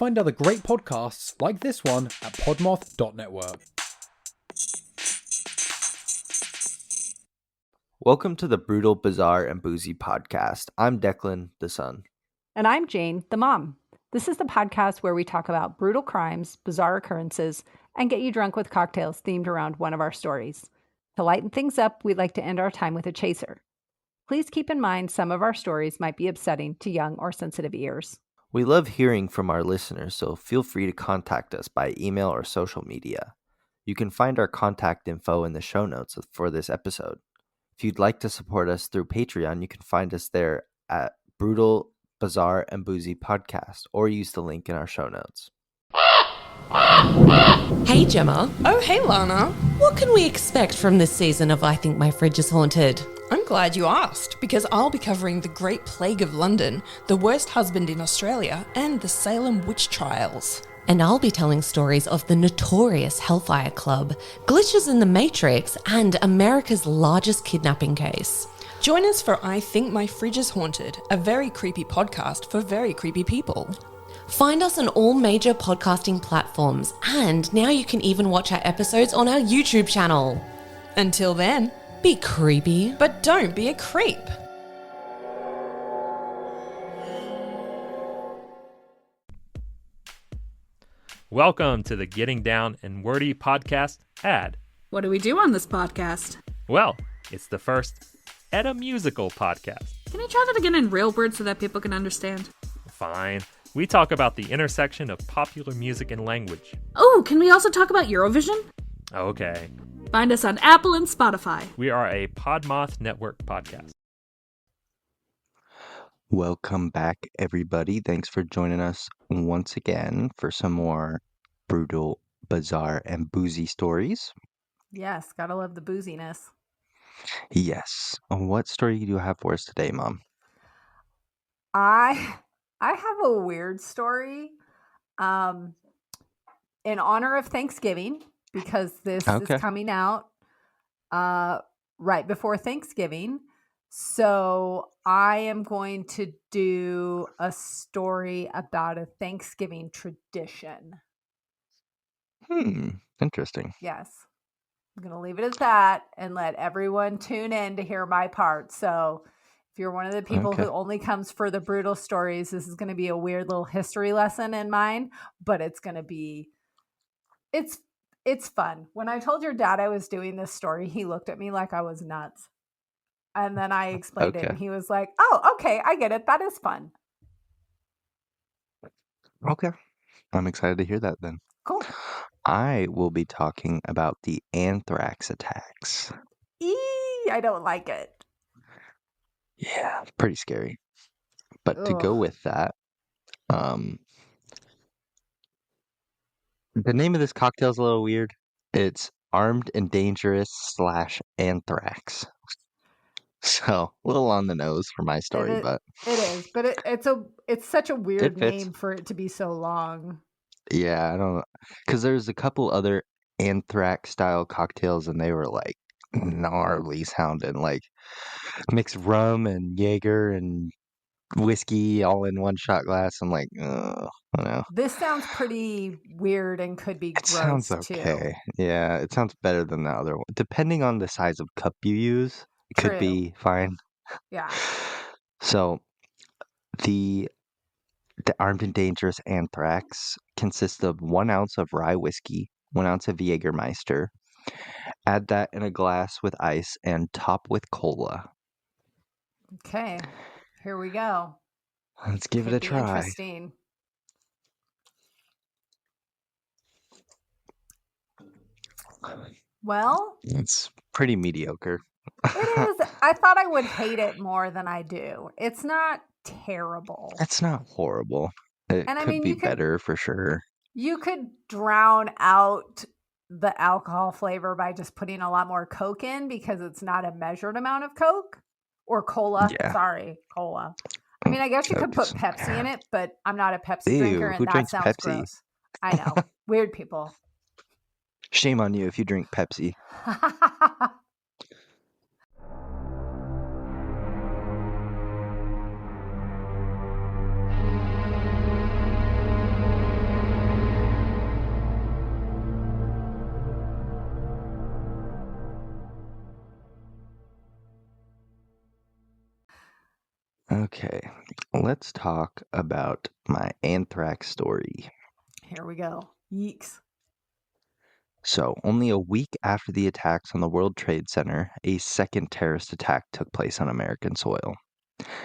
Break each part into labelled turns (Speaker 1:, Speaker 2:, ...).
Speaker 1: Find other great podcasts like this one at Podmoth.Network.
Speaker 2: Welcome to the Brutal, Bizarre, and Boozy podcast. I'm Deklan, the son.
Speaker 3: And I'm Jane, the mom. This is the podcast where we talk about brutal crimes, bizarre occurrences, and get you drunk with cocktails themed around one of our stories. To lighten things up, we'd like to end our time with a chaser. Please keep in mind some of our stories might be upsetting to young or sensitive ears.
Speaker 2: We love hearing from our listeners, so feel free to contact us by email or social media. You can find our contact info in the show notes for this episode. If you'd like to support us through Patreon, you can find us there at Brutal, Bizarre, and Boozy Podcast, or use the link in our show notes.
Speaker 4: Hey Gemma.
Speaker 5: Oh, hey Lana.
Speaker 4: What can we expect from this season of I Think My Fridge is Haunted?
Speaker 5: I'm glad you asked, because I'll be covering the Great Plague of London, the worst husband in Australia, and the Salem witch trials.
Speaker 4: And I'll be telling stories of the notorious Hellfire Club, glitches in the Matrix, and America's largest kidnapping case.
Speaker 5: Join us for I Think My Fridge is Haunted, a very creepy podcast for very creepy people.
Speaker 4: Find us on all major podcasting platforms, and now you can even watch our episodes on our YouTube channel.
Speaker 5: Until then,
Speaker 4: be creepy,
Speaker 5: but don't be a creep.
Speaker 6: Welcome to the Getting Down and Wordy podcast ad.
Speaker 7: What do we do on this podcast?
Speaker 6: Well, it's the first Edda musical podcast.
Speaker 7: Can you try that again in real words so that people can understand?
Speaker 6: Fine. We talk about the intersection of popular music and language.
Speaker 7: Oh, can we also talk about Eurovision?
Speaker 6: Okay.
Speaker 7: Find us on Apple and Spotify.
Speaker 6: We are a Podmoth Network podcast.
Speaker 2: Welcome back, everybody. Thanks for joining us once again for some more Brutal, Bizarre, and Boozy stories.
Speaker 3: Yes, gotta love the booziness.
Speaker 2: Yes. What story do you have for us today, Mom?
Speaker 3: I have a weird story in honor of Thanksgiving, because this is coming out right before Thanksgiving. So I am going to do a story about a Thanksgiving tradition.
Speaker 2: Interesting.
Speaker 3: Yes. I'm going to leave it at that and let everyone tune in to hear my part. So if you're one of the people who only comes for the brutal stories, this is going to be a weird little history lesson in mine, but it's going to be, it's fun. When I told your dad I was doing this story, he looked at me like I was nuts. And then I explained it, and he was like, oh, okay, I get it. That is fun.
Speaker 2: Okay. I'm excited to hear that then.
Speaker 3: Cool.
Speaker 2: I will be talking about the anthrax attacks.
Speaker 3: I don't like it.
Speaker 2: Yeah, pretty scary. But to go with that, the name of this cocktail is a little weird. It's Armed and Dangerous-Anthrax. So a little on the nose for my story, but
Speaker 3: it is. But it's such a weird name for it to be so long.
Speaker 2: Yeah, I don't know, because there's a couple other anthrax style cocktails, and they were like gnarly sounding, like mixed rum and Jaeger and whiskey all in one shot glass. I'm like, I don't know.
Speaker 3: This sounds pretty weird and could be gross. It sounds okay.
Speaker 2: Too. Yeah, it sounds better than the other one. Depending on the size of cup you use, it could be fine.
Speaker 3: Yeah.
Speaker 2: So the Armed and Dangerous-Anthrax consists of 1 ounce of rye whiskey, 1 ounce of Jägermeister. Add that in a glass with ice and top with cola.
Speaker 3: Okay, here we go.
Speaker 2: Let's give it a try.
Speaker 3: Interesting. Well,
Speaker 2: it's pretty mediocre.
Speaker 3: It is. I thought I would hate it more than I do. It's not terrible.
Speaker 2: It's not horrible. It could be better for sure.
Speaker 3: You could drown out the alcohol flavor by just putting a lot more Coke in, because it's not a measured amount of Coke or cola. Yeah. Sorry, cola. I mean, I guess you could put Pepsi in it, but I'm not a Pepsi drinker, and that sounds Pepsi? Gross. I know. Weird people.
Speaker 2: Shame on you if you drink Pepsi. Okay, let's talk about my anthrax story.
Speaker 3: Here we go. Yeeks.
Speaker 2: So, only a week after the attacks on the World Trade Center, a second terrorist attack took place on American soil.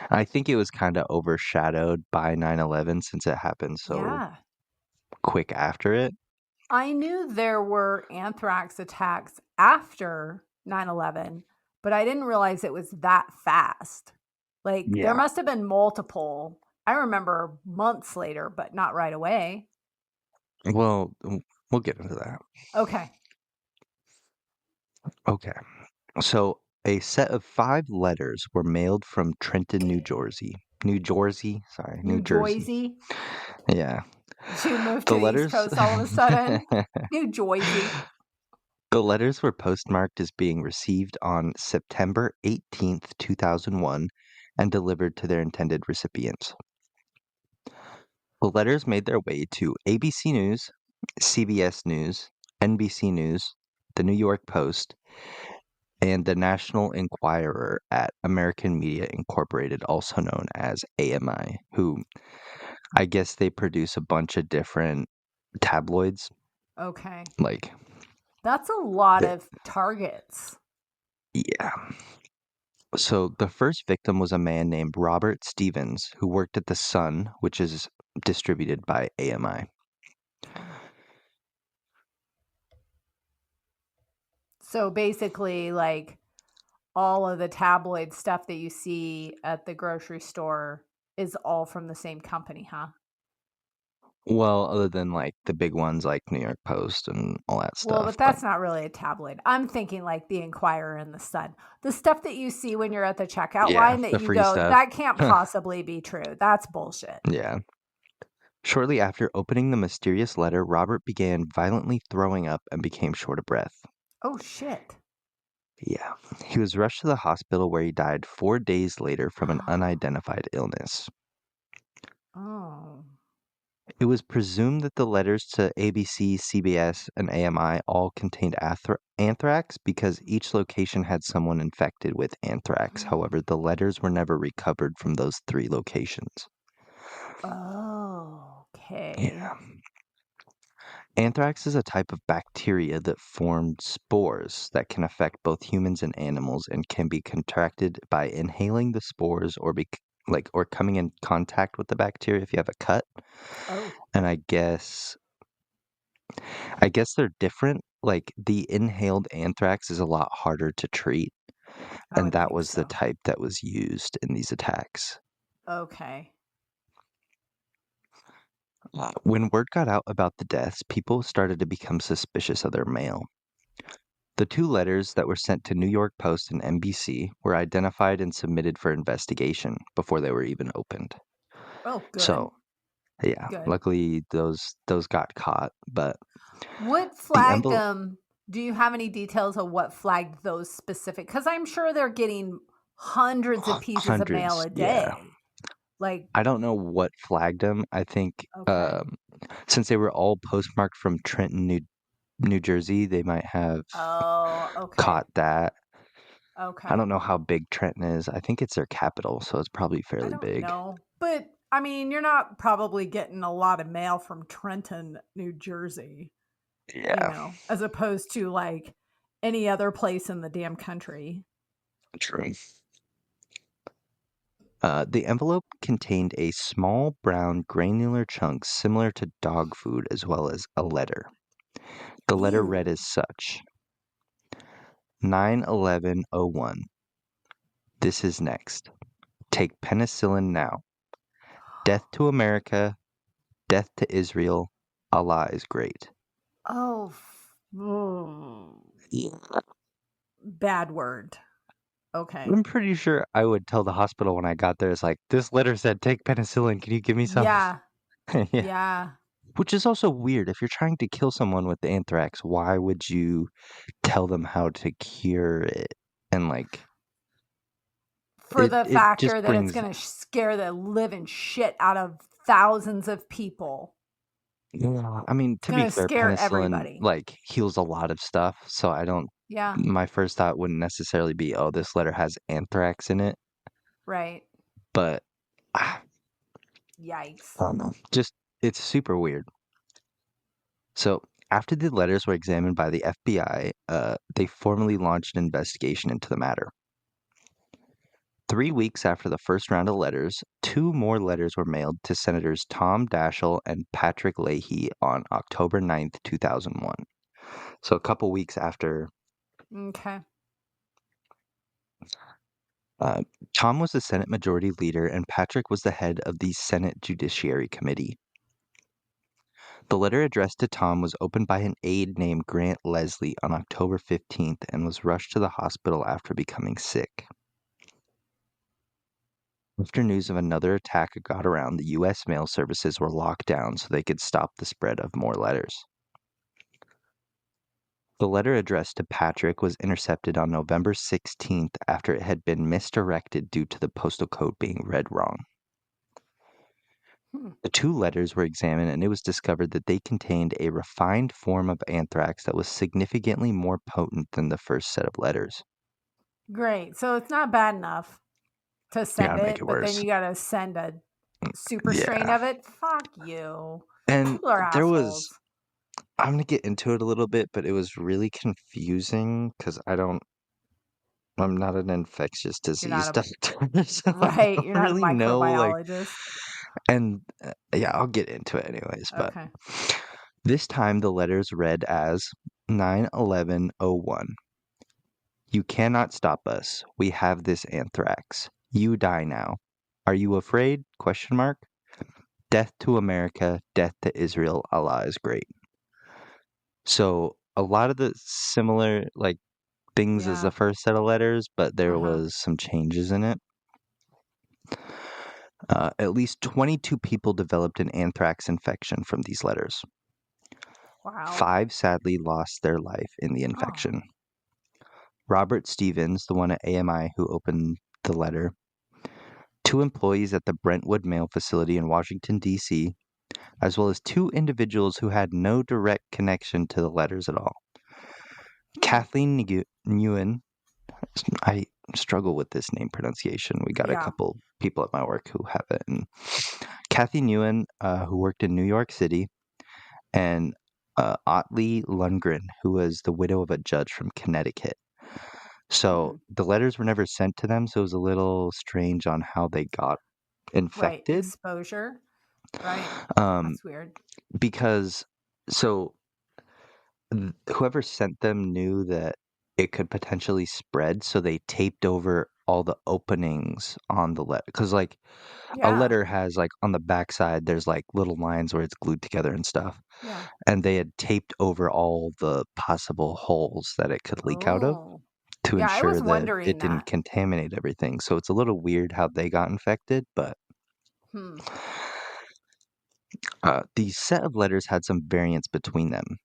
Speaker 2: I think it was kind of overshadowed by 9/11 since it happened so
Speaker 3: Yeah.
Speaker 2: quick after it.
Speaker 3: I knew there were anthrax attacks after 9/11, but I didn't realize it was that fast. Like, there
Speaker 2: Yeah.
Speaker 3: must have been multiple. I remember months later, but not right away.
Speaker 2: Well, we'll get into that.
Speaker 3: Okay.
Speaker 2: Okay. So, a set of 5 letters were mailed from Trenton, New Jersey. New Jersey? Sorry, New Jersey.
Speaker 3: Jersey.
Speaker 2: Yeah.
Speaker 3: Did you move to
Speaker 2: The
Speaker 3: the
Speaker 2: letters
Speaker 3: East Coast all of a sudden? New Jersey.
Speaker 2: The letters were postmarked as being received on September 18th, 2001, and delivered to their intended recipients. The letters made their way to ABC News, CBS News, NBC News, the New York Post, and the National Enquirer at American Media Incorporated, also known as AMI, who I guess they produce a bunch of different tabloids.
Speaker 3: Okay.
Speaker 2: Like,
Speaker 3: That's a lot
Speaker 2: the-
Speaker 3: of targets.
Speaker 2: yeah. So the first victim was a man named Robert Stevens who worked at The Sun, which is distributed by AMI.
Speaker 3: So basically, like, all of the tabloid stuff that you see at the grocery store is all from the same company, huh?
Speaker 2: Well, other than like the big ones like New York Post and all that stuff.
Speaker 3: Well, but that's not really a tabloid. I'm thinking like the Enquirer and the Sun. The stuff that you see when you're at the checkout
Speaker 2: Yeah,
Speaker 3: line that
Speaker 2: the
Speaker 3: you
Speaker 2: free
Speaker 3: go,
Speaker 2: stuff.
Speaker 3: that can't possibly be true. That's bullshit.
Speaker 2: Yeah. Shortly after opening the mysterious letter, Robert began violently throwing up and became short of breath.
Speaker 3: Oh, shit.
Speaker 2: Yeah. He was rushed to the hospital where he died 4 days later from an unidentified illness.
Speaker 3: Oh.
Speaker 2: It was presumed that the letters to ABC, CBS, and AMI all contained anthrax because each location had someone infected with anthrax. However, the letters were never recovered from those 3 locations.
Speaker 3: Oh, okay.
Speaker 2: Yeah. Anthrax is a type of bacteria that formed spores that can affect both humans and animals and can be contracted by inhaling the spores or or coming in contact with the bacteria if you have a cut.
Speaker 3: Oh.
Speaker 2: And I guess they're different. Like the inhaled anthrax is a lot harder to treat,
Speaker 3: I
Speaker 2: and
Speaker 3: would
Speaker 2: that
Speaker 3: think
Speaker 2: was the
Speaker 3: so.
Speaker 2: type that was used in these attacks.
Speaker 3: Okay.
Speaker 2: When word got out about the deaths, people started to become suspicious of their mail. The 2 letters that were sent to New York Post and NBC were identified and submitted for investigation before they were even opened.
Speaker 3: Oh, good.
Speaker 2: So, yeah,
Speaker 3: Good.
Speaker 2: luckily those got caught, but
Speaker 3: What flagged them? Do you have any details of what flagged those specific? Because I'm sure they're getting hundreds of pieces of mail a day.
Speaker 2: yeah.
Speaker 3: Like,
Speaker 2: I don't know what flagged them. I think
Speaker 3: okay.
Speaker 2: since they were all postmarked from Trenton, New Jersey, they might have
Speaker 3: Oh, okay.
Speaker 2: caught that.
Speaker 3: Okay.
Speaker 2: I don't know how big Trenton is. I think it's their capital, so it's probably
Speaker 3: I
Speaker 2: fairly
Speaker 3: don't
Speaker 2: big.
Speaker 3: know. But, I mean, you're not probably getting a lot of mail from Trenton, New Jersey.
Speaker 2: Yeah.
Speaker 3: You know, as opposed to like any other place in the damn country.
Speaker 2: True. The envelope contained a small brown granular chunk similar to dog food as well as a letter. The letter
Speaker 3: Ew.
Speaker 2: read as such: 9/11/01. This is next. Take penicillin now. Death to America. Death to Israel. Allah is great.
Speaker 3: Oh, bad word. Okay.
Speaker 2: I'm pretty sure I would tell the hospital when I got there, it's like, this letter said take penicillin. Can you give me some?
Speaker 3: Yeah.
Speaker 2: Yeah.
Speaker 3: Yeah.
Speaker 2: Which is also weird. If you're trying to kill someone with anthrax, why would you tell them how to cure it? And like,
Speaker 3: For the
Speaker 2: it
Speaker 3: factor
Speaker 2: just
Speaker 3: that
Speaker 2: brings,
Speaker 3: it's going to scare the living shit out of thousands of people.
Speaker 2: yeah. I mean, to be
Speaker 3: gonna
Speaker 2: fair,
Speaker 3: scare
Speaker 2: penicillin
Speaker 3: everybody.
Speaker 2: like heals a lot of stuff. So
Speaker 3: Yeah.
Speaker 2: my first thought wouldn't necessarily be, oh, this letter has anthrax in it.
Speaker 3: Right.
Speaker 2: But I
Speaker 3: Yikes.
Speaker 2: don't know. Just, it's super weird. So, after the letters were examined by the FBI, they formally launched an investigation into the matter. 3 weeks after the first round of letters, 2 more letters were mailed to Senators Tom Daschle and Patrick Leahy on October 9th, 2001. So a couple weeks after.
Speaker 3: Okay.
Speaker 2: Tom was the Senate Majority Leader and Patrick was the head of the Senate Judiciary Committee. The letter addressed to Tom was opened by an aide named Grant Leslie on October 15th and was rushed to the hospital after becoming sick. After news of another attack got around, the U.S. mail services were locked down so they could stop the spread of more letters. The letter addressed to Patrick was intercepted on November 16th after it had been misdirected due to the postal code being read wrong. The 2 letters were examined and it was discovered that they contained a refined form of anthrax that was significantly more potent than the first set of letters.
Speaker 3: Great. So it's not bad enough to send
Speaker 2: gotta make
Speaker 3: it,
Speaker 2: it
Speaker 3: but then
Speaker 2: worse.
Speaker 3: you got to send a super strain
Speaker 2: Yeah.
Speaker 3: of it. Fuck you.
Speaker 2: And
Speaker 3: People are
Speaker 2: there
Speaker 3: assholes.
Speaker 2: I'm going to get into it a little bit, but it was really confusing because I'm not an infectious disease
Speaker 3: not a-
Speaker 2: doctor, so I
Speaker 3: Right.
Speaker 2: don't
Speaker 3: You're not a
Speaker 2: really know, like,
Speaker 3: microbiologist.
Speaker 2: and yeah, I'll get into it anyways, but
Speaker 3: Okay.
Speaker 2: this time the letters read as 9/11/01. You cannot stop us. We have this anthrax. You die now. Are you afraid? Question mark. Death to America, death to Israel, Allah is great. So a lot of the similar like things as
Speaker 3: Yeah.
Speaker 2: the first set of letters, but there
Speaker 3: Uh-huh.
Speaker 2: was some changes in it. At least 22 people developed an anthrax infection from these letters.
Speaker 3: Wow.
Speaker 2: 5 sadly lost their life in the infection. Robert Stevens, the one at AMI who opened the letter, 2 employees at the Brentwood Mail Facility in Washington, D.C., as well as 2 individuals who had no direct connection to the letters at all. Kathleen Nguyen, I struggle with this name pronunciation. We got a couple people at my work who have it. And Kathy Nguyen, who worked in New York City, and Otley Lundgren, who was the widow of a judge from Connecticut. So the letters were never sent to them, so it was a little strange on how they got infected.
Speaker 3: Right. Exposure. Right.
Speaker 2: That's
Speaker 3: weird.
Speaker 2: Because whoever sent them knew that it could potentially spread, so they taped over all the openings on the letter. Because like a letter has like on the backside, there's like little lines where it's glued together and stuff.
Speaker 3: Yeah.
Speaker 2: And they had taped over all the possible holes that it could leak out of to
Speaker 3: I
Speaker 2: ensure
Speaker 3: was
Speaker 2: that
Speaker 3: wondering
Speaker 2: it didn't contaminate everything. So it's a little weird how they got infected, but the set of letters had some variance between them.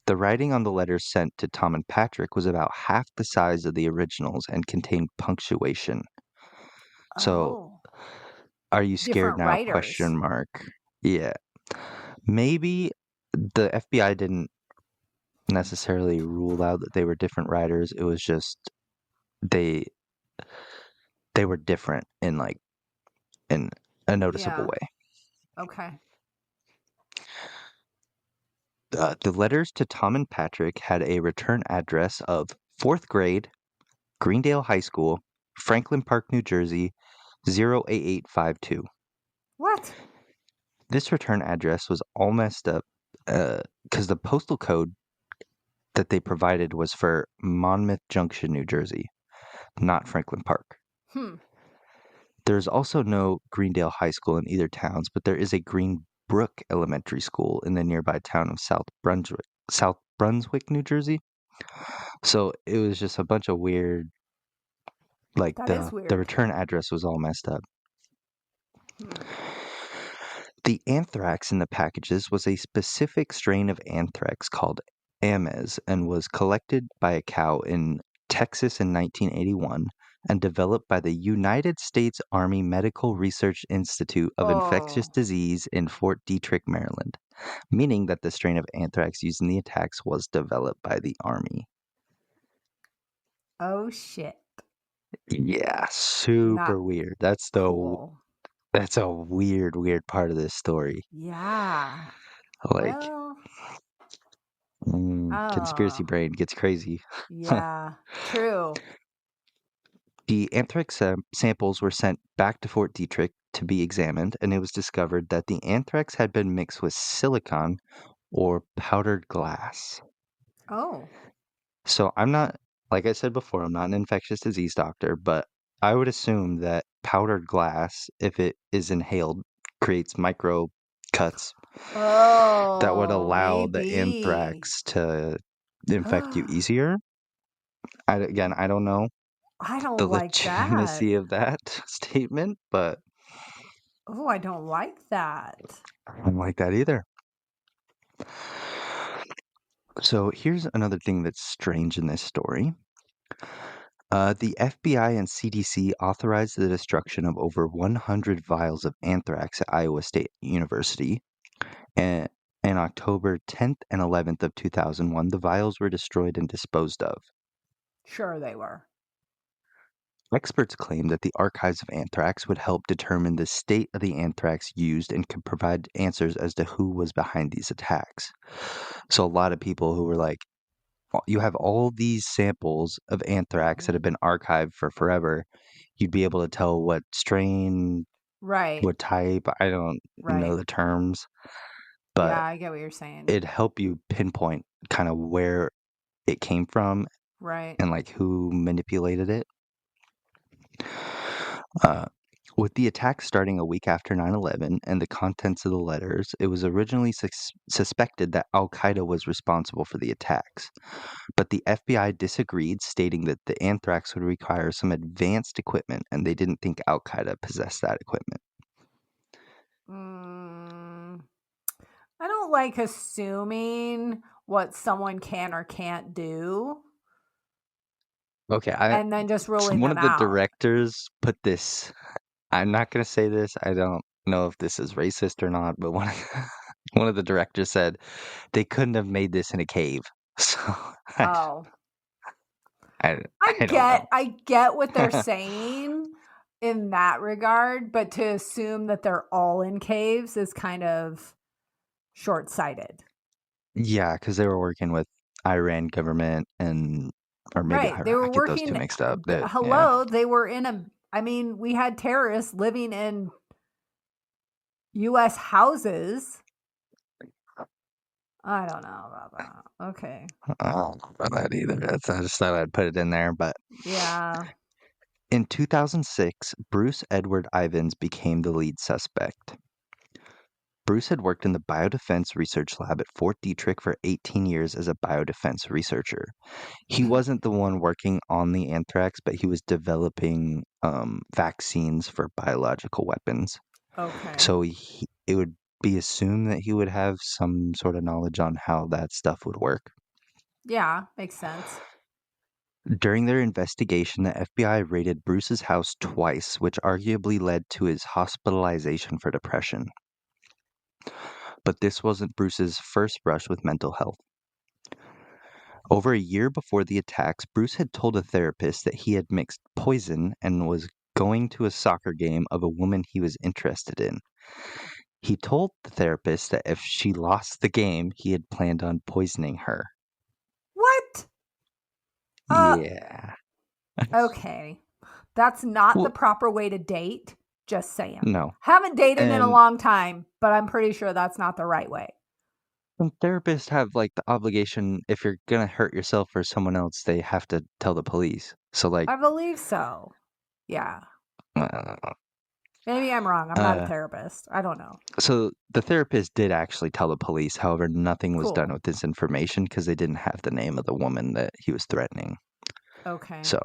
Speaker 2: The writing on the letters sent to Tom and Patrick was about half the size of the originals and contained punctuation. So, are you scared
Speaker 3: Different
Speaker 2: now?
Speaker 3: writers.
Speaker 2: Question mark. Yeah. Maybe the FBI didn't necessarily rule out that they were different writers. It was just they were different in like in a noticeable way.
Speaker 3: Okay.
Speaker 2: The letters to Tom and Patrick had a return address of 4th grade, Greendale High School, Franklin Park, New Jersey, 08852.
Speaker 3: What?
Speaker 2: This return address was all messed up because the postal code that they provided was for Monmouth Junction, New Jersey, not Franklin Park. There's also no Greendale High School in either towns, but there is a Greenbrook Elementary School in the nearby town of South Brunswick, New Jersey. So it was just a bunch of weird, like the return address was all messed up. The anthrax in the packages was a specific strain of anthrax called Ames and was collected by a cow in Texas in 1981 and developed by the United States Army Medical Research Institute of Infectious Disease in Fort Detrick, Maryland, meaning that the strain of anthrax used in the attacks was developed by the Army.
Speaker 3: Oh, shit.
Speaker 2: Yeah, super weird. That's the
Speaker 3: cool.
Speaker 2: That's a weird part of this story.
Speaker 3: Yeah.
Speaker 2: Like,
Speaker 3: Well,
Speaker 2: conspiracy
Speaker 3: oh,
Speaker 2: brain gets crazy.
Speaker 3: yeah. True.
Speaker 2: The anthrax samples were sent back to Fort Detrick to be examined, and it was discovered that the anthrax had been mixed with silicon or powdered glass.
Speaker 3: Oh,
Speaker 2: So I'm not, like I said before, I'm not an infectious disease doctor, but I would assume that powdered glass, if it is inhaled, creates micro cuts that would
Speaker 3: oh,
Speaker 2: allow the
Speaker 3: maybe.
Speaker 2: anthrax to infect you easier. Again, I don't know
Speaker 3: I
Speaker 2: the
Speaker 3: don't like that.
Speaker 2: legitimacy of that statement, but
Speaker 3: Oh, I don't like that.
Speaker 2: I don't like that either. So here's another thing that's strange in this story. The FBI and CDC authorized the destruction of over 100 vials of anthrax at Iowa State University. And in October 10th and 11th of 2001, the vials were destroyed and disposed of.
Speaker 3: Sure, they were.
Speaker 2: Experts claim that the archives of anthrax would help determine the state of the anthrax used and could provide answers as to who was behind these attacks. So a lot of people who were like, you have all these samples of anthrax that have been archived for forever. You'd be able to tell what strain,
Speaker 3: Right.
Speaker 2: what type. I don't know
Speaker 3: Right.
Speaker 2: the terms,
Speaker 3: Yeah,
Speaker 2: but
Speaker 3: I get what you're saying.
Speaker 2: it'd help you pinpoint kind of where it came from
Speaker 3: Right.
Speaker 2: and like who manipulated it. Uh, with the attack starting a week after 9/11 and the contents of the letters, it was originally suspected that Al Qaeda was responsible for the attacks. But the FBI disagreed, stating that the anthrax would require some advanced equipment and they didn't think Al Qaeda possessed that equipment.
Speaker 3: I don't like assuming what someone can or can't do
Speaker 2: Okay,
Speaker 3: and then just ruling
Speaker 2: one
Speaker 3: them
Speaker 2: of the
Speaker 3: out.
Speaker 2: directors put this. I'm not going to say this. I don't know if this is racist or not, but one of the directors said they couldn't have made this in a cave. So
Speaker 3: Oh.
Speaker 2: I don't know.
Speaker 3: I get what they're saying in that regard, but to assume that they're all in caves is kind of short-sighted.
Speaker 2: Yeah, because they were working with Iran government or maybe
Speaker 3: Right. They were
Speaker 2: Iraq. I get those two
Speaker 3: working
Speaker 2: mixed up.
Speaker 3: hello, they were we had terrorists living in US houses. I don't know about that. Okay.
Speaker 2: I don't know about that either. I just thought I'd put it in there. But
Speaker 3: Yeah.
Speaker 2: in 2006, Bruce Edward Ivins became the lead suspect. Bruce had worked in the Biodefense Research Lab at Fort Detrick for 18 years as a biodefense researcher. He wasn't the one working on the anthrax, but he was developing vaccines for biological weapons.
Speaker 3: Okay.
Speaker 2: So it would be assumed that he would have some sort of knowledge on how that stuff would work.
Speaker 3: Yeah, makes sense.
Speaker 2: During their investigation, the FBI raided Bruce's house twice, which arguably led to his hospitalization for depression. But this wasn't Bruce's first brush with mental health. Over a year before the attacks, Bruce had told a therapist that he had mixed poison and was going to a soccer game of a woman he was interested in. He told the therapist that if she lost the game, he had planned on poisoning her.
Speaker 3: What?
Speaker 2: Yeah.
Speaker 3: Okay. That's not
Speaker 2: Well,
Speaker 3: the proper way to date. Just saying.
Speaker 2: No.
Speaker 3: Haven't dated in a
Speaker 2: And-
Speaker 3: long time, but I'm pretty sure that's not the right way.
Speaker 2: And therapists have like the obligation, if you're gonna hurt yourself or someone else, they have to tell the police. So like,
Speaker 3: I believe so. Yeah.
Speaker 2: uh,
Speaker 3: Maybe I'm wrong. I'm not a therapist. I don't know.
Speaker 2: so the therapist did actually tell the police. However, nothing was done
Speaker 3: Cool.
Speaker 2: with this information because they didn't have the name of the woman that he was threatening.
Speaker 3: Okay.
Speaker 2: So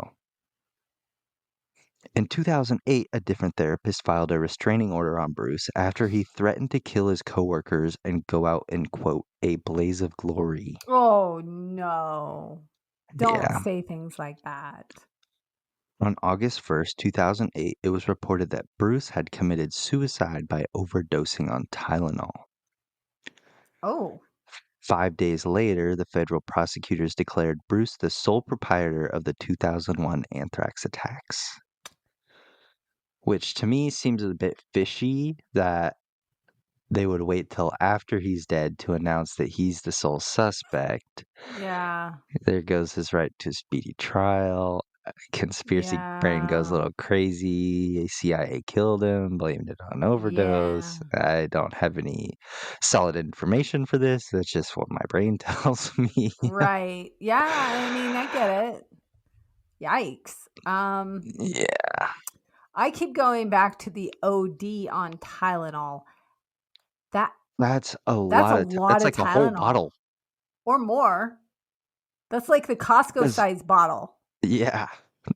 Speaker 2: in 2008, a different therapist filed a restraining order on Bruce after he threatened to kill his coworkers and go out in, quote, a blaze of glory.
Speaker 3: Oh, no. Don't
Speaker 2: Yeah.
Speaker 3: say things like that.
Speaker 2: On August 1st, 2008, it was reported that Bruce had committed suicide by overdosing on Tylenol.
Speaker 3: Oh.
Speaker 2: 5 days later, the federal prosecutors declared Bruce the sole proprietor of the 2001 anthrax attacks. which to me seems a bit fishy that they would wait till after he's dead to announce that he's the sole suspect.
Speaker 3: Yeah.
Speaker 2: There goes his right to a speedy trial. Conspiracy brain goes a
Speaker 3: Yeah.
Speaker 2: little crazy. CIA killed him, blamed it on overdose.
Speaker 3: Yeah.
Speaker 2: I don't have any solid information for this. That's just what my brain tells me.
Speaker 3: Right. Yeah, I mean, I get it. Yikes.
Speaker 2: Yeah,
Speaker 3: I keep going back to the OD on Tylenol. That's
Speaker 2: that's a
Speaker 3: a
Speaker 2: lot of.
Speaker 3: lot
Speaker 2: That's
Speaker 3: of
Speaker 2: like a whole
Speaker 3: Tylenol.
Speaker 2: bottle.
Speaker 3: Or more. That's like the Costco
Speaker 2: That's-
Speaker 3: size bottle
Speaker 2: Yeah,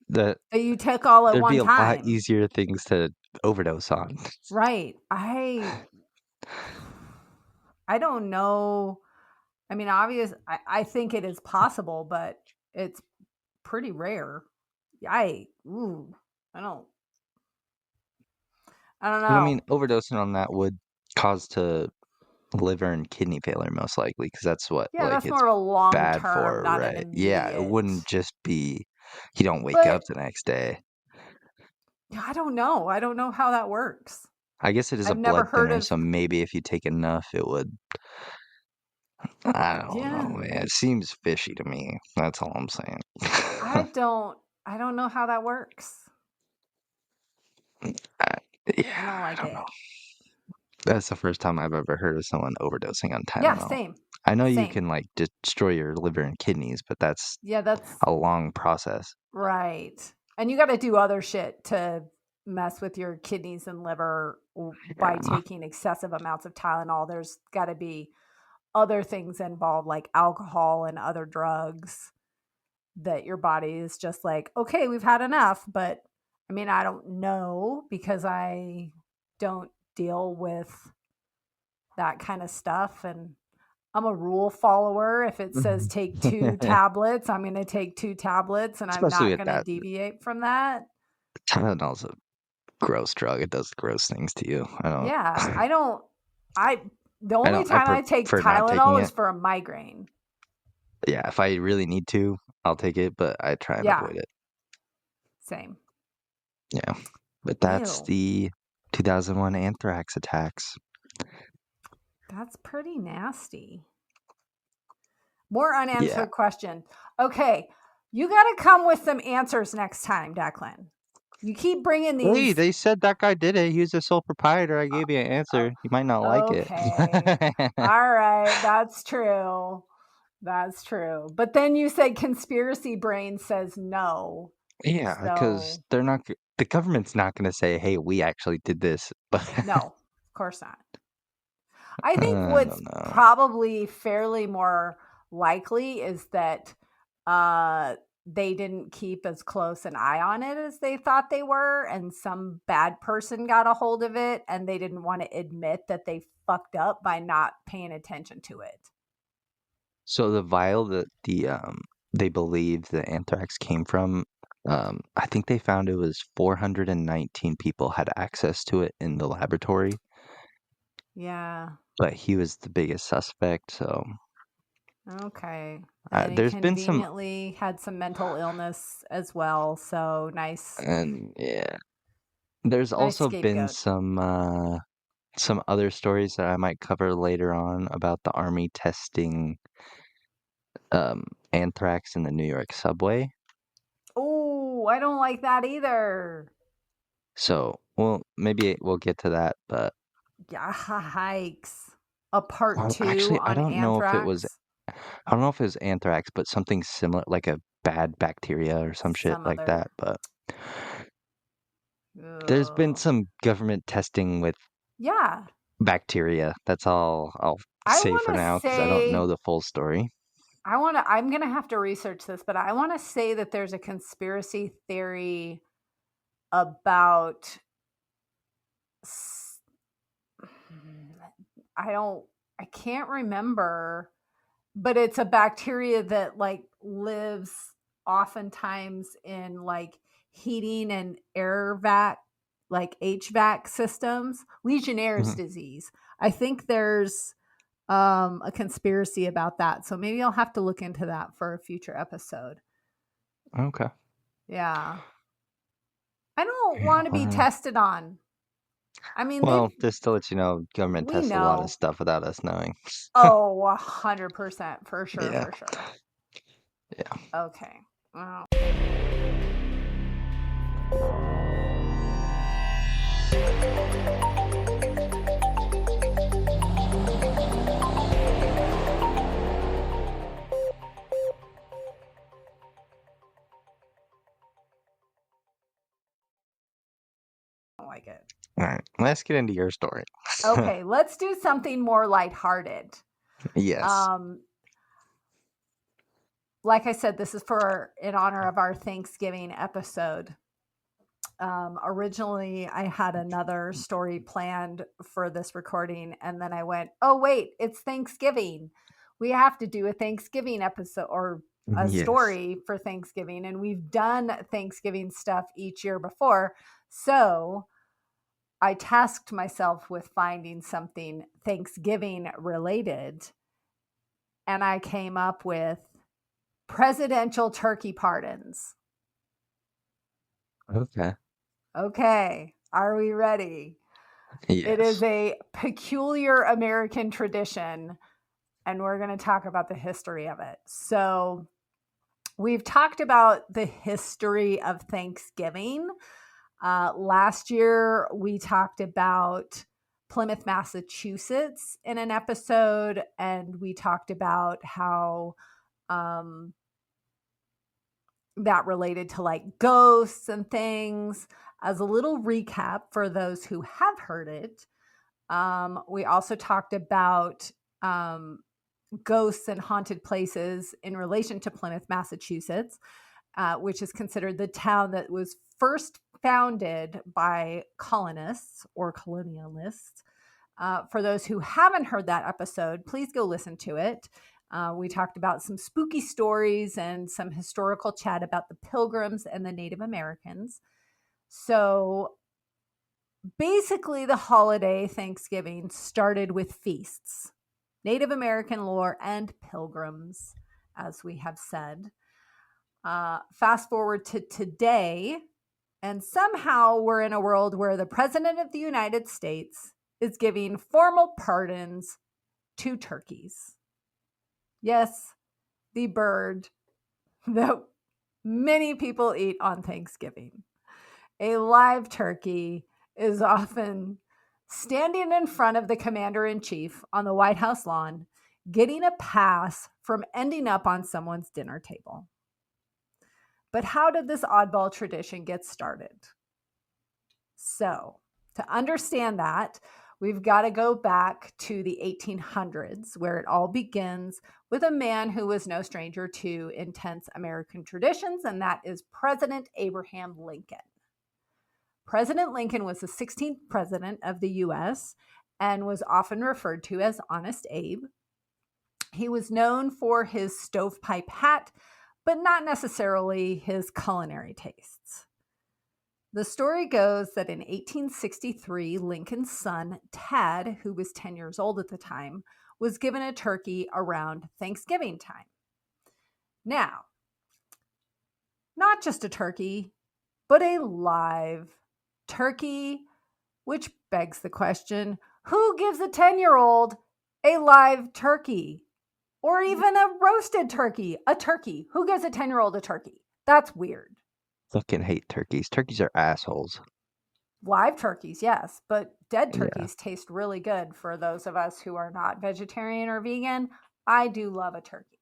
Speaker 3: that you take all at
Speaker 2: there'd be
Speaker 3: one
Speaker 2: a lot
Speaker 3: time.
Speaker 2: easier things to overdose on.
Speaker 3: Right. I don't know. I mean, I think it is possible, but it's pretty rare. Ooh, I don't
Speaker 2: But
Speaker 3: know.
Speaker 2: I mean, overdosing on that would cause to liver and kidney failure most likely, because that's what
Speaker 3: Yeah, that's
Speaker 2: it's
Speaker 3: more of a long
Speaker 2: bad
Speaker 3: term,
Speaker 2: for,
Speaker 3: not an
Speaker 2: right? Yeah, it
Speaker 3: immediate.
Speaker 2: wouldn't just be you don't wake up
Speaker 3: But
Speaker 2: the next day.
Speaker 3: I don't know. I don't know how that works.
Speaker 2: I guess it is a
Speaker 3: I've never
Speaker 2: blood
Speaker 3: heard
Speaker 2: thinner,
Speaker 3: of.
Speaker 2: so maybe if you take enough, it would. I don't know,
Speaker 3: Yeah,
Speaker 2: man. It seems fishy to me. That's all I'm saying.
Speaker 3: I don't know how that works. I
Speaker 2: Yeah,
Speaker 3: don't like
Speaker 2: I don't
Speaker 3: it.
Speaker 2: know. That's the first time I've ever heard of someone overdosing on
Speaker 3: Yeah,
Speaker 2: Tylenol.
Speaker 3: same.
Speaker 2: I know you
Speaker 3: Same.
Speaker 2: can like destroy your liver and kidneys, but that's
Speaker 3: Yeah, that's
Speaker 2: a long process.
Speaker 3: right. And you got to do other shit to mess with your kidneys and liver by
Speaker 2: Yeah.
Speaker 3: taking excessive amounts of Tylenol. There's got to be other things involved, like alcohol and other drugs, that your body is just like, okay, we've had enough. But I mean, I don't know because I don't deal with that kind of stuff. And I'm a rule follower. If it says take 2 tablets, I'm going to take 2 tablets, and I'm
Speaker 2: Especially
Speaker 3: not
Speaker 2: with
Speaker 3: going to
Speaker 2: that.
Speaker 3: deviate from that.
Speaker 2: Tylenol's a gross drug. It does gross things to you. I don't.
Speaker 3: Yeah, the only time I take
Speaker 2: prefer not taking
Speaker 3: Tylenol is
Speaker 2: it.
Speaker 3: for a migraine.
Speaker 2: Yeah, if I really need to, I'll take it, but I try and
Speaker 3: Yeah.
Speaker 2: avoid it.
Speaker 3: Same.
Speaker 2: Yeah. But that's
Speaker 3: Ew.
Speaker 2: the 2001 anthrax attacks.
Speaker 3: That's pretty nasty. More unanswered question. Okay, you got to come with some answers next time, Deklan. You keep bringing these.
Speaker 2: Hey, they said that guy did it. He was a sole proprietor. I gave you an answer. You might not like it.
Speaker 3: Okay. All right, that's true. That's true. But then you said conspiracy brain says no.
Speaker 2: Yeah, because
Speaker 3: So
Speaker 2: they're not. The government's not going to say, "Hey, we actually did this." But
Speaker 3: no, of course not. I think
Speaker 2: I
Speaker 3: what's
Speaker 2: don't know.
Speaker 3: probably fairly more likely is that they didn't keep as close an eye on it as they thought they were, and some bad person got a hold of it, and they didn't want to admit that they fucked up by not paying attention to it.
Speaker 2: So the vial that they believe the anthrax came from, I think they found it was 419 people had access to it in the laboratory,
Speaker 3: Yeah.
Speaker 2: but he was the biggest suspect. So
Speaker 3: Okay. And he
Speaker 2: there's been some,
Speaker 3: conveniently had some mental illness as well. So nice.
Speaker 2: and yeah, there's
Speaker 3: Nice
Speaker 2: also been
Speaker 3: scapegoat.
Speaker 2: some other stories that I might cover later on about the army testing anthrax in the New York subway.
Speaker 3: Oh, I don't like that either.
Speaker 2: So, well, maybe we'll get to that, but
Speaker 3: Yeah, hikes. A part 2
Speaker 2: actually,
Speaker 3: on anthrax.
Speaker 2: I don't know if it was anthrax, but something similar, like a bad bacteria or some shit
Speaker 3: Some
Speaker 2: like
Speaker 3: other.
Speaker 2: that. But there's been
Speaker 3: Ugh.
Speaker 2: some government testing with
Speaker 3: Yeah.
Speaker 2: bacteria. That's all I'll
Speaker 3: I
Speaker 2: say for
Speaker 3: want
Speaker 2: now
Speaker 3: to
Speaker 2: because I don't know
Speaker 3: say,
Speaker 2: the full story.
Speaker 3: I'm going to have to research this, but I want to say that there's a conspiracy theory about I can't remember, but it's a bacteria that like lives oftentimes in like heating and air vac, like HVAC systems, Legionnaire's
Speaker 2: Mhm.
Speaker 3: disease. I think there's a conspiracy about that. So maybe I'll have to look into that for a future episode.
Speaker 2: Okay.
Speaker 3: Yeah. I don't want to be tested on. I mean,
Speaker 2: well, just to let you know, government
Speaker 3: we
Speaker 2: tests a lot
Speaker 3: know.
Speaker 2: of stuff without us knowing.
Speaker 3: Oh, 100%. For sure,
Speaker 2: Yeah.
Speaker 3: for sure.
Speaker 2: Yeah.
Speaker 3: Okay. Wow. I don't like it.
Speaker 2: All right, let's get into your story.
Speaker 3: Okay, let's do something more lighthearted.
Speaker 2: Yes.
Speaker 3: Like I said, this is in honor of our Thanksgiving episode. Originally, I had another story planned for this recording, and then I went, oh, wait, it's Thanksgiving. We have to do a Thanksgiving episode or a story for Thanksgiving, and we've done Thanksgiving stuff each year before. So I tasked myself with finding something Thanksgiving related, and I came up with presidential turkey pardons. Okay, are we ready?
Speaker 2: Yes.
Speaker 3: It is a peculiar American tradition, and we're going to talk about the history of it. So we've talked about the history of Thanksgiving. Last year, we talked about Plymouth, Massachusetts in an episode, and we talked about how that related to like ghosts and things. As a little recap for those who have heard it, we also talked about ghosts and haunted places in relation to Plymouth, Massachusetts, which is considered the town that was first founded by colonists or colonialists. For those who haven't heard that episode, please go listen to it. We talked about some spooky stories and some historical chat about the Pilgrims and the Native Americans. So basically, the holiday Thanksgiving started with feasts, Native American lore, and pilgrims, as we have said. Fast forward to today, and somehow we're in a world where the President of the United States is giving formal pardons to turkeys. Yes, the bird that many people eat on Thanksgiving. A live turkey is often standing in front of the commander-in-chief on the White House lawn, getting a pass from ending up on someone's dinner table. But how did this oddball tradition get started? So, to understand that, we've got to go back to the 1800s, where it all begins with a man who was no stranger to intense American traditions, and that is President Abraham Lincoln. President Lincoln was the 16th president of the U.S. and was often referred to as Honest Abe. He was known for his stovepipe hat, but not necessarily his culinary tastes. The story goes that in 1863, Lincoln's son, Tad, who was 10 years old at the time, was given a turkey around Thanksgiving time. Now, not just a turkey, but a live turkey, which begs the question, who gives a 10-year-old a live turkey? Or even a roasted turkey, a turkey. Who gives a 10-year-old a turkey? That's weird.
Speaker 2: Fucking hate turkeys. Turkeys are assholes.
Speaker 3: Live turkeys, yes, but dead turkeys taste really good for those of us who are not vegetarian or vegan. I do love a turkey.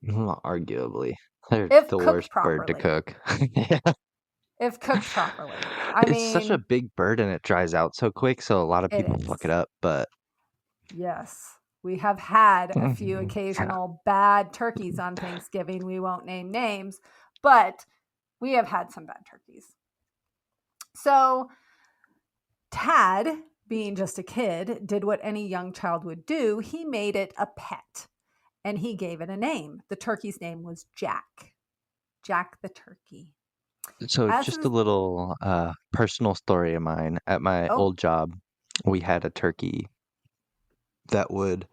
Speaker 2: Arguably. They're
Speaker 3: If
Speaker 2: the
Speaker 3: cooked
Speaker 2: worst bird to
Speaker 3: properly.
Speaker 2: cook. Yeah.
Speaker 3: If cooked properly.
Speaker 2: It's such a big bird and it dries out so quick, so a lot of people fuck it up, but
Speaker 3: yes. We have had a few occasional bad turkeys on Thanksgiving. We won't name names, but we have had some bad turkeys. So Tad, being just a kid, did what any young child would do. He made it a pet, and he gave it a name. The turkey's name was Jack. Jack the turkey.
Speaker 2: So just a little personal story of mine. At my old job, we had a turkey that would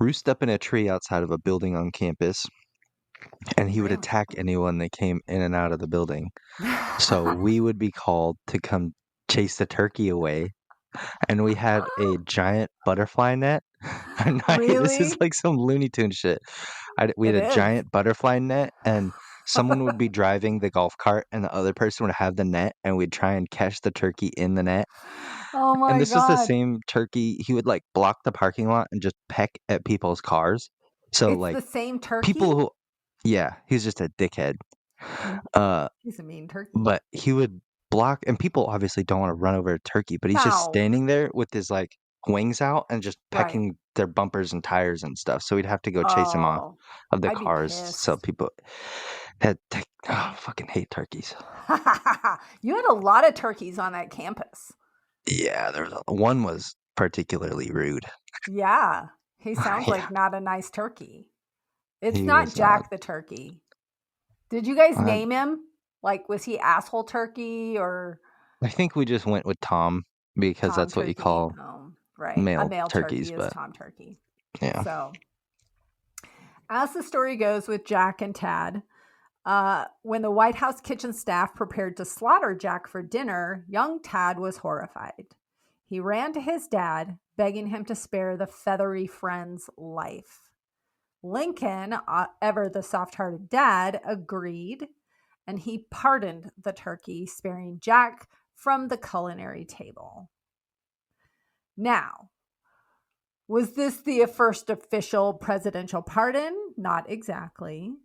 Speaker 2: roost up in a tree outside of a building on campus. and he would
Speaker 3: Really?
Speaker 2: attack anyone that came in and out of the building. So we would be called to come chase the turkey away, and we had a giant butterfly net. This is
Speaker 3: Really?
Speaker 2: like some Looney Tune shit. We
Speaker 3: It
Speaker 2: had a
Speaker 3: is.
Speaker 2: giant butterfly net, and someone would be driving the golf cart, and the other person would have the net, and we'd try and catch the turkey in the net.
Speaker 3: Oh
Speaker 2: And
Speaker 3: my
Speaker 2: this was the
Speaker 3: God.
Speaker 2: same turkey. He would like block the parking lot and just peck at people's cars. So
Speaker 3: It's
Speaker 2: like
Speaker 3: the same turkey?
Speaker 2: people who, yeah, he was just a dickhead.
Speaker 3: He's a mean turkey.
Speaker 2: But he would block, and people obviously don't want to run over a turkey, but he's just
Speaker 3: No.
Speaker 2: standing there with his like wings out and just
Speaker 3: Right.
Speaker 2: pecking their bumpers and tires and stuff. So we'd have to go chase him off
Speaker 3: Oh,
Speaker 2: of the
Speaker 3: I'd be
Speaker 2: cars. So
Speaker 3: pissed.
Speaker 2: people had fucking hate turkeys.
Speaker 3: You had a lot of turkeys on that campus.
Speaker 2: Yeah, one was particularly rude.
Speaker 3: Yeah. He sounds
Speaker 2: Yeah.
Speaker 3: like not a nice turkey. It's
Speaker 2: He
Speaker 3: not
Speaker 2: was
Speaker 3: Jack
Speaker 2: not.
Speaker 3: the turkey. Did you guys
Speaker 2: I-
Speaker 3: name him? Like, was he asshole turkey or
Speaker 2: I think we just went with Tom because
Speaker 3: Tom
Speaker 2: that's what you
Speaker 3: turkey?
Speaker 2: call
Speaker 3: Oh, right.
Speaker 2: male
Speaker 3: A male
Speaker 2: turkeys,
Speaker 3: turkey is
Speaker 2: but
Speaker 3: Tom turkey.
Speaker 2: yeah.
Speaker 3: So, as the story goes with Jack and Tad, when the Whitehouse kitchen staff prepared to slaughter Jack for dinner, young Tad was horrified. He ran to his dad, begging him to spare the feathery friend's life. Lincoln, ever the soft-hearted dad, agreed, and he pardoned the turkey, sparing Jack from the culinary table. Now, was this the first official presidential pardon? Not exactly.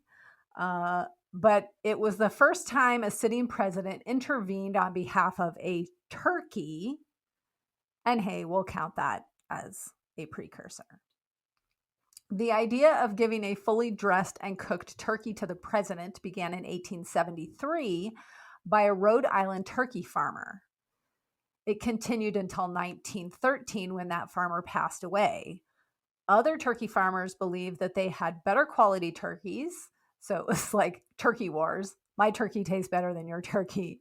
Speaker 3: But it was the first time a sitting president intervened on behalf of a turkey. And hey, we'll count that as a precursor. The idea of giving a fully dressed and cooked turkey to the president began in 1873 by a Rhode Island turkey farmer. It continued until 1913 when that farmer passed away. Other turkey farmers believed that they had better quality turkeys. So it was like turkey wars. My turkey tastes better than your turkey.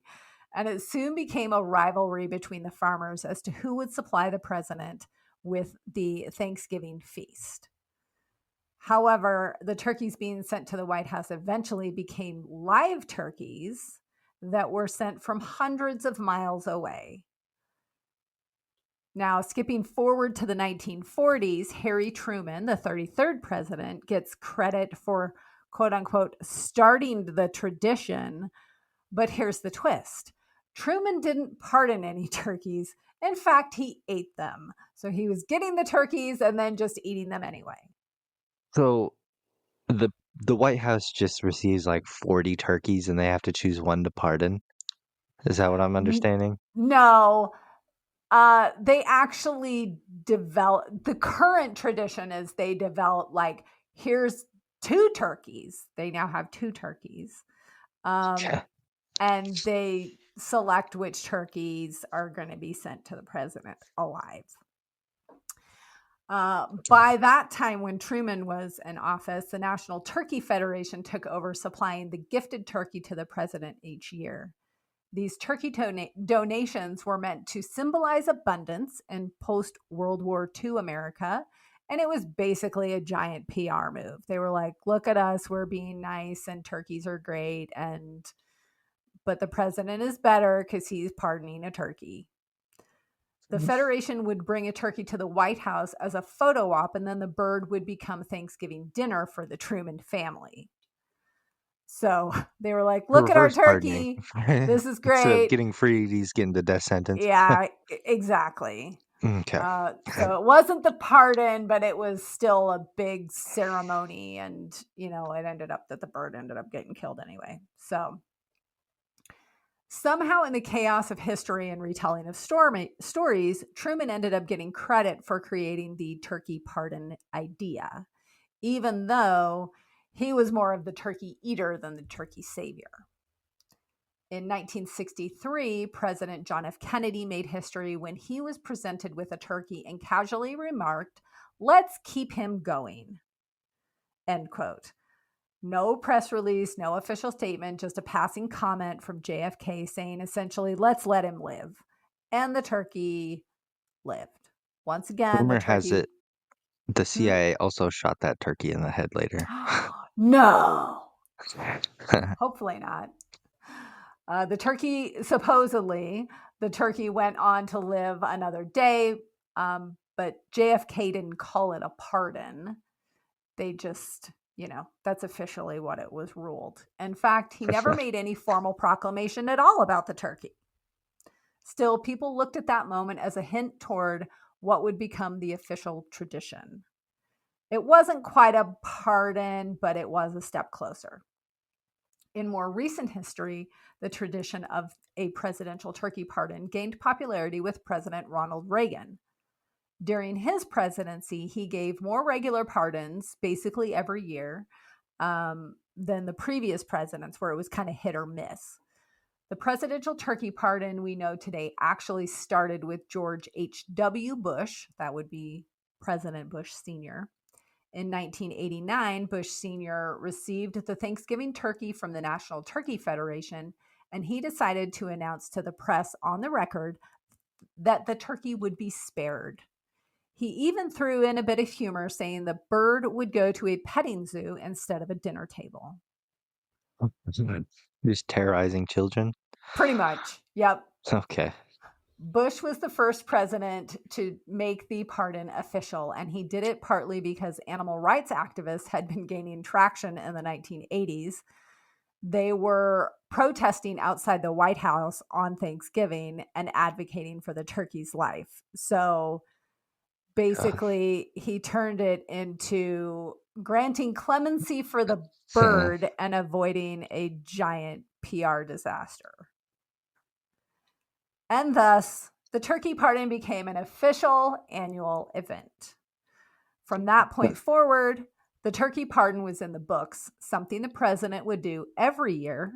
Speaker 3: And it soon became a rivalry between the farmers as to who would supply the president with the Thanksgiving feast. However, the turkeys being sent to the White House eventually became live turkeys that were sent from hundreds of miles away. Now, skipping forward to the 1940s, Harry Truman, the 33rd president, gets credit for, quote unquote, starting the tradition. But here's the twist. Truman didn't pardon any turkeys. In fact, he ate them. So he was getting the turkeys and then just eating them anyway.
Speaker 2: So the White House just receives like 40 turkeys and they have to choose one to pardon. Is that what I'm understanding?
Speaker 3: No. They actually develop, the current tradition is they develop like, here's 2 turkeys. They now have 2 turkeys. And they select which turkeys are going to be sent to the president alive. By that time, when Truman was in office, the National Turkey Federation took over supplying the gifted turkey to the president each year. These turkey donations were meant to symbolize abundance in post-World War II America, and it was basically a giant PR move. They were like, look at us, we're being nice, and turkeys are great, but the president is better because he's pardoning a turkey. The Federation would bring a turkey to the White House as a photo op, and then the bird would become Thanksgiving dinner for the Truman family. So they were like, look at our turkey. This is great.
Speaker 2: Instead of getting free, he's getting the death sentence.
Speaker 3: Yeah, exactly.
Speaker 2: Okay.
Speaker 3: So it wasn't the pardon, but it was still a big ceremony. And, it ended up that the bird ended up getting killed anyway. So somehow in the chaos of history and retelling of stories, Truman ended up getting credit for creating the turkey pardon idea, even though he was more of the turkey eater than the turkey savior. In 1963, President John F. Kennedy made history when he was presented with a turkey and casually remarked, "Let's keep him going." End quote. No press release, no official statement, just a passing comment from JFK saying essentially, let's let him live. And the turkey lived. Once again,
Speaker 2: Rumor
Speaker 3: the turkey...
Speaker 2: has it the CIA also shot that turkey in the head later.
Speaker 3: No. Hopefully not. Supposedly, the turkey went on to live another day, but JFK didn't call it a pardon. They just, that's officially what it was ruled. In fact, he never made any formal proclamation at all about the turkey. Still, people looked at that moment as a hint toward what would become the official tradition. It wasn't quite a pardon, but it was a step closer. In more recent history, the tradition of a presidential turkey pardon gained popularity with President Ronald Reagan. During his presidency, he gave more regular pardons basically every year than the previous presidents, where it was kind of hit or miss. The presidential turkey pardon we know today actually started with George H.W. Bush. That would be President Bush Sr. In 1989, Bush Sr. received the Thanksgiving turkey from the National Turkey Federation, and he decided to announce to the press on the record that the turkey would be spared. He even threw in a bit of humor, saying the bird would go to a petting zoo instead of a dinner table.
Speaker 2: Just terrorizing children?
Speaker 3: Pretty much, yep.
Speaker 2: Okay.
Speaker 3: Bush was the first president to make the pardon official, and he did it partly because animal rights activists had been gaining traction in the 1980s. They were protesting outside the White House on Thanksgiving and advocating for the turkey's life. So basically, he turned it into granting clemency for the bird and avoiding a giant PR disaster. And thus, the turkey pardon became an official annual event. From that point forward, the turkey pardon was in the books, something the president would do every year,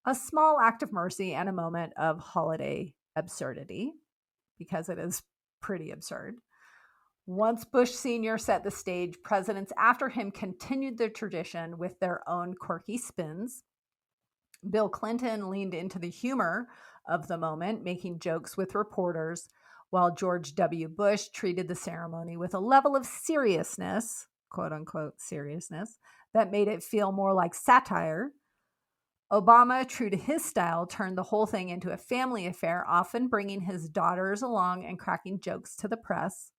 Speaker 3: a small act of mercy and a moment of holiday absurdity, because it is pretty absurd. Once Bush Sr. set the stage, presidents after him continued the tradition with their own quirky spins. Bill Clinton leaned into the humor of the moment, making jokes with reporters, while George W. Bush treated the ceremony with a level of seriousness, quote unquote seriousness, that made it feel more like satire. Obama, true to his style, turned the whole thing into a family affair, often bringing his daughters along and cracking jokes to the press.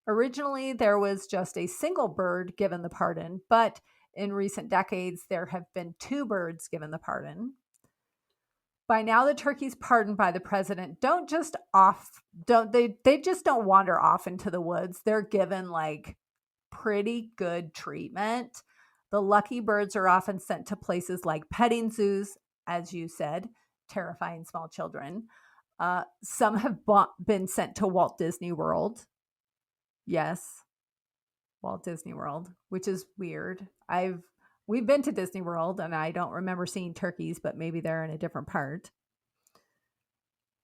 Speaker 3: Originally, there was just a single bird given the pardon, but in recent decades, there have been 2 birds given the pardon. By now, the turkeys pardoned by the president they just don't wander off into the woods. They're given like pretty good treatment. The lucky birds are often sent to places like petting zoos, as you said, terrifying small children. Some have been sent to Walt Disney World. Yes, Walt Disney World, which is weird. We've been to Disney World, and I don't remember seeing turkeys, but maybe they're in a different part.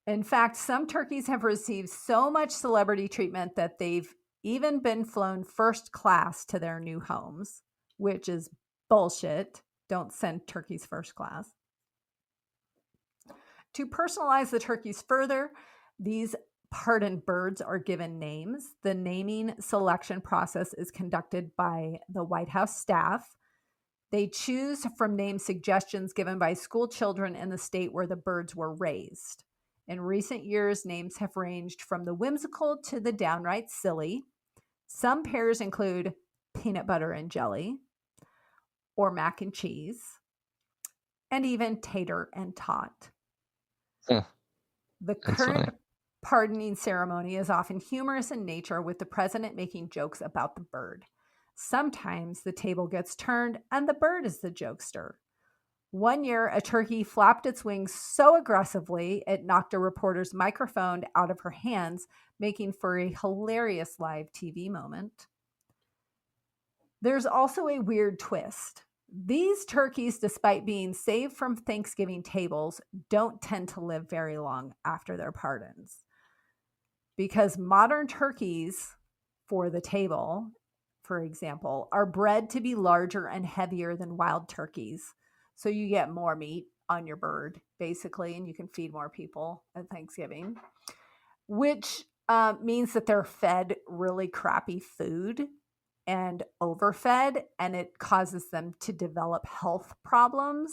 Speaker 3: In fact, some turkeys have received so much celebrity treatment that they've even been flown first class to their new homes, which is bullshit. Don't send turkeys first class. To personalize the turkeys further, these pardoned birds are given names. The naming selection process is conducted by the White House staff. They choose from name suggestions given by school children in the state where the birds were raised. In recent years, names have ranged from the whimsical to the downright silly. Some pairs include peanut butter and jelly, or mac and cheese, and even tater and tot. The current pardoning ceremony is often humorous in nature, with the president making jokes about the bird. Sometimes the table gets turned and the bird is the jokester. One year, a turkey flapped its wings so aggressively it knocked a reporter's microphone out of her hands, making for a hilarious live TV moment. There's also a weird twist. These turkeys, despite being saved from Thanksgiving tables, don't tend to live very long after their pardons. Because modern turkeys for the table, for example, are bred to be larger and heavier than wild turkeys. So you get more meat on your bird, basically, and you can feed more people at Thanksgiving, which means that they're fed really crappy food. and overfed, and it causes them to develop health problems.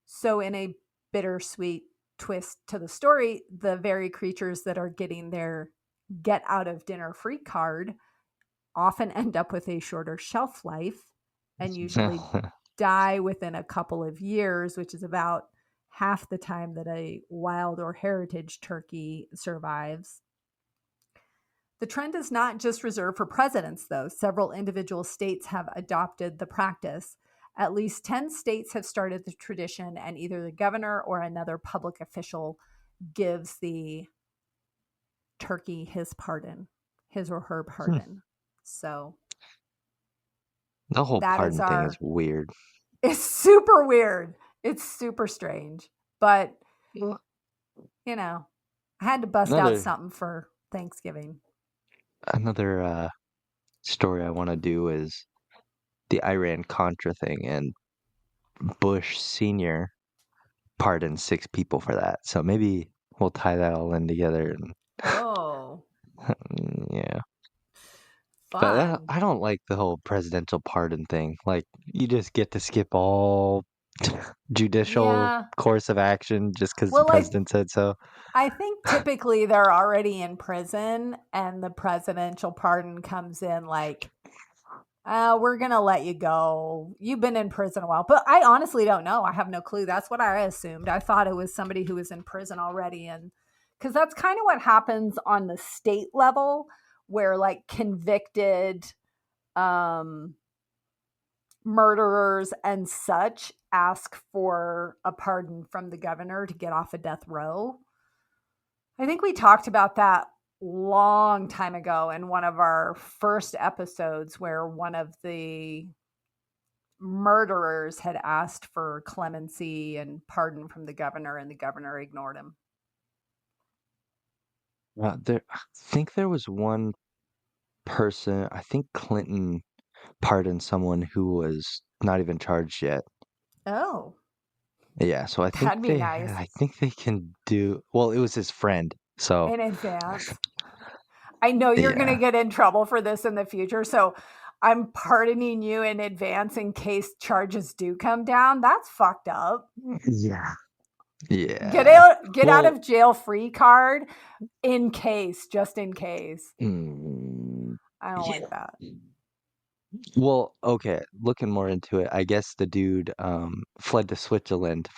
Speaker 3: So in a bittersweet twist to the story, the very creatures that are getting their get out of dinner free card often end up with a shorter shelf life and usually die within a couple of years, which is about half the time that a wild or heritage turkey survives. The trend is not just reserved for presidents, though. Several individual states have adopted the practice. At least 10 states have started the tradition, and either the governor or another public official gives the turkey his or her pardon. So
Speaker 2: The whole
Speaker 3: that
Speaker 2: pardon thing is weird.
Speaker 3: It's super weird. It's super strange. But, you know, I had to bust out something for Thanksgiving.
Speaker 2: Another story I want to do is the Iran-Contra thing, and Bush Sr. pardoned 6 people for that. So maybe we'll tie that all in together. And
Speaker 3: oh.
Speaker 2: Yeah.
Speaker 3: Fun.
Speaker 2: But I don't like the whole presidential pardon thing. Like, you just get to skip all judicial course of action just because the president said so.
Speaker 3: I think typically they're already in prison and the presidential pardon comes in like, we're going to let you go. You've been in prison a while. But I honestly don't know. I have no clue. That's what I assumed. I thought it was somebody who was in prison already. And because that's kind of what happens on the state level where like convicted murderers and such ask for a pardon from the governor to get off of death row. I think we talked about that long time ago in one of our first episodes where one of the murderers had asked for clemency and pardon from the governor and the governor ignored him.
Speaker 2: I think there was one person, I think Clinton pardoned someone who was not even charged yet.
Speaker 3: Oh.
Speaker 2: Yeah, so I think
Speaker 3: nice.
Speaker 2: I think they can do well, it was his friend. So
Speaker 3: in advance. I know you're going to get in trouble for this in the future, so I'm pardoning you in advance in case charges do come down. That's fucked up.
Speaker 2: Yeah.
Speaker 3: Get out of jail free card just in case. I don't like that.
Speaker 2: Well, okay, looking more into it, I guess the dude fled to Switzerland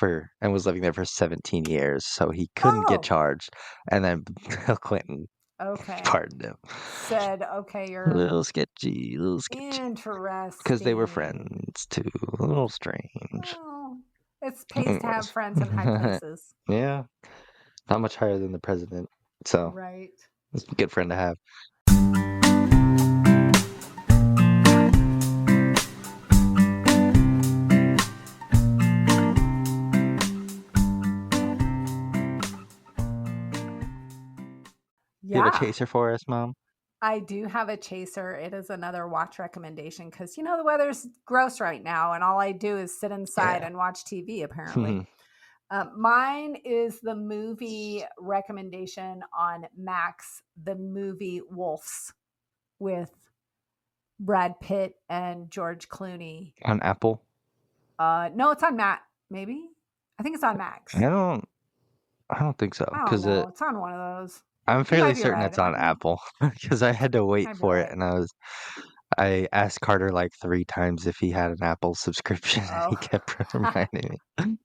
Speaker 2: and was living there for 17 years, so he couldn't get charged. And then Bill Clinton pardoned him.
Speaker 3: Said, okay, you're
Speaker 2: a little sketchy.
Speaker 3: Interesting.
Speaker 2: Because they were friends too. A little strange.
Speaker 3: Oh, it's pays to have friends in high places.
Speaker 2: Yeah. Not much higher than the president. So
Speaker 3: right.
Speaker 2: It's a good friend to have. Do you have a chaser for us, Mom?
Speaker 3: I do have a chaser. It is another watch recommendation because, the weather's gross right now and all I do is sit inside and watch TV, apparently. Mine is the movie recommendation on Max, the movie Wolves with Brad Pitt and George Clooney.
Speaker 2: On Apple?
Speaker 3: No, it's on Matt. Maybe? I think it's on Max.
Speaker 2: I don't think so.
Speaker 3: It's on one of those.
Speaker 2: I'm fairly certain it's on Apple because I had to wait for it, and I asked Carter like 3 times if he had an Apple subscription, and he kept reminding me.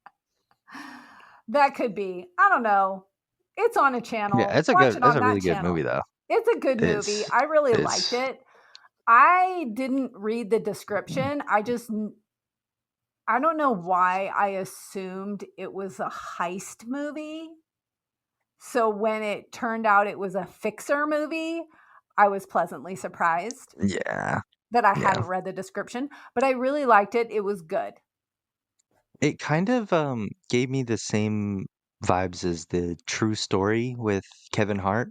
Speaker 3: That could be. I don't know. It's on a channel.
Speaker 2: Yeah, it's a really good movie though.
Speaker 3: It's a good movie. I really liked it. I didn't read the description. I don't know why I assumed it was a heist movie. So when it turned out it was a fixer movie, I was pleasantly surprised.
Speaker 2: Yeah.
Speaker 3: That I hadn't read the description, but I really liked it. It was good.
Speaker 2: It kind of gave me the same vibes as the True Story with Kevin Hart.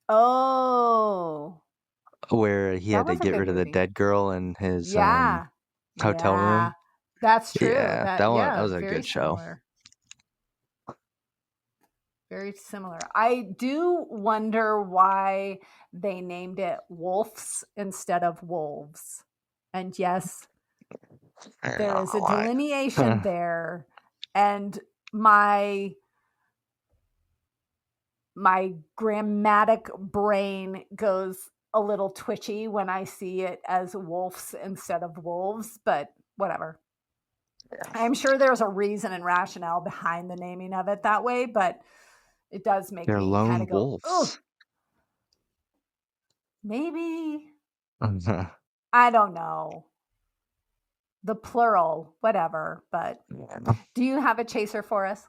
Speaker 3: Oh.
Speaker 2: Where he had to get rid of the dead girl in his hotel room.
Speaker 3: That's true.
Speaker 2: Yeah, that was a good show.
Speaker 3: Very similar. I do wonder why they named it wolves instead of wolves. And yes, there is a delineation there. And my grammatic brain goes a little twitchy when I see it as wolves instead of wolves, but whatever. I'm sure there's a reason and rationale behind the naming of it that way, but it does make
Speaker 2: They're
Speaker 3: me
Speaker 2: lone
Speaker 3: kind of go,
Speaker 2: wolves.
Speaker 3: oh, maybe. I don't know. The plural, whatever. But do you have a chaser for us?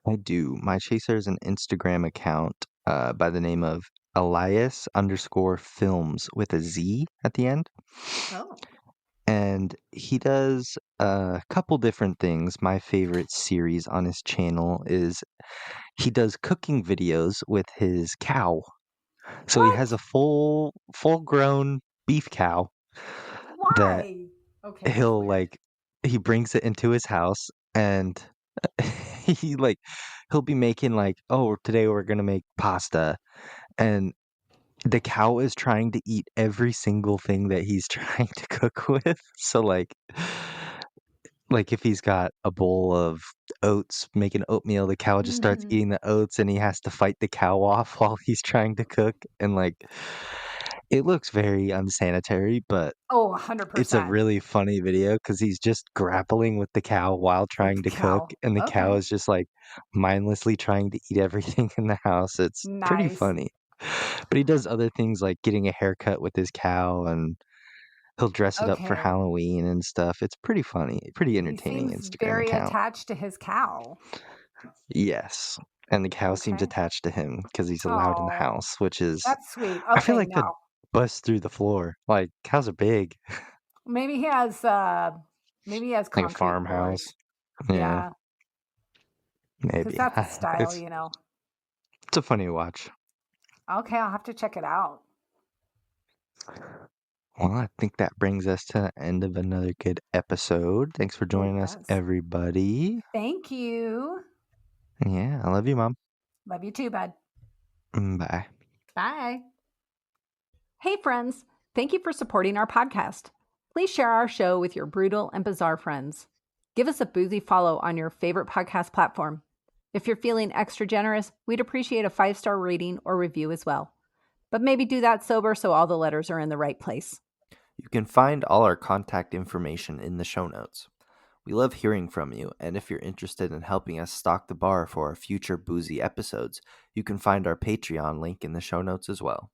Speaker 2: I do. My chaser is an Instagram account by the name of Elias_films with a Z at the end.
Speaker 3: Oh.
Speaker 2: And he does a couple different things. My favorite series on his channel is he does cooking videos with his cow. So he has a full-grown beef cow that
Speaker 3: Why? Okay, that's
Speaker 2: he'll
Speaker 3: weird.
Speaker 2: he brings it into his house and he'll be making oh, today we're gonna make pasta, and the cow is trying to eat every single thing that he's trying to cook with. So if he's got a bowl of oats making oatmeal, the cow just starts eating the oats and he has to fight the cow off while he's trying to cook. And it looks very unsanitary, but
Speaker 3: Oh,
Speaker 2: it's a
Speaker 3: 100%.
Speaker 2: really funny video because he's just grappling with the cow while trying to cook,
Speaker 3: cow.
Speaker 2: and the cow
Speaker 3: Okay.
Speaker 2: is just mindlessly trying to eat everything in the house. It's pretty
Speaker 3: Nice.
Speaker 2: funny. But he does other things like getting a haircut with his cow, and he'll dress it up for
Speaker 3: Okay.
Speaker 2: Halloween and stuff. It's pretty funny, pretty
Speaker 3: He
Speaker 2: entertaining
Speaker 3: seems
Speaker 2: Instagram
Speaker 3: very
Speaker 2: account.
Speaker 3: attached to his cow.
Speaker 2: Yes. And the cow seems
Speaker 3: Okay.
Speaker 2: attached to him because he's allowed in the
Speaker 3: Oh,
Speaker 2: house, which is,
Speaker 3: that's sweet.
Speaker 2: I feel
Speaker 3: Okay,
Speaker 2: like could
Speaker 3: no.
Speaker 2: bust through the floor. Cows are big,
Speaker 3: Maybe he has
Speaker 2: like a
Speaker 3: concrete
Speaker 2: farmhouse.
Speaker 3: floors.
Speaker 2: Yeah,
Speaker 3: Because
Speaker 2: maybe.
Speaker 3: that's a style,
Speaker 2: It's a funny watch.
Speaker 3: Okay, I'll have to check it out.
Speaker 2: Well, I think that brings us to the end of another good episode. Thanks for joining us,
Speaker 3: does.
Speaker 2: everybody.
Speaker 3: Thank you.
Speaker 2: Yeah, I love you, Mom.
Speaker 3: Love you too, bud.
Speaker 2: Bye.
Speaker 3: Bye. Hey, friends. Thank you for supporting our podcast. Please share our show with your brutal and bizarre friends. Give us a boozy follow on your favorite podcast platform. If you're feeling extra generous, we'd appreciate a 5-star rating or review as well. But maybe do that sober so all the letters are in the right place.
Speaker 2: You can find all our contact information in the show notes. We love hearing from you, and if you're interested in helping us stock the bar for our future boozy episodes, you can find our Patreon link in the show notes as well.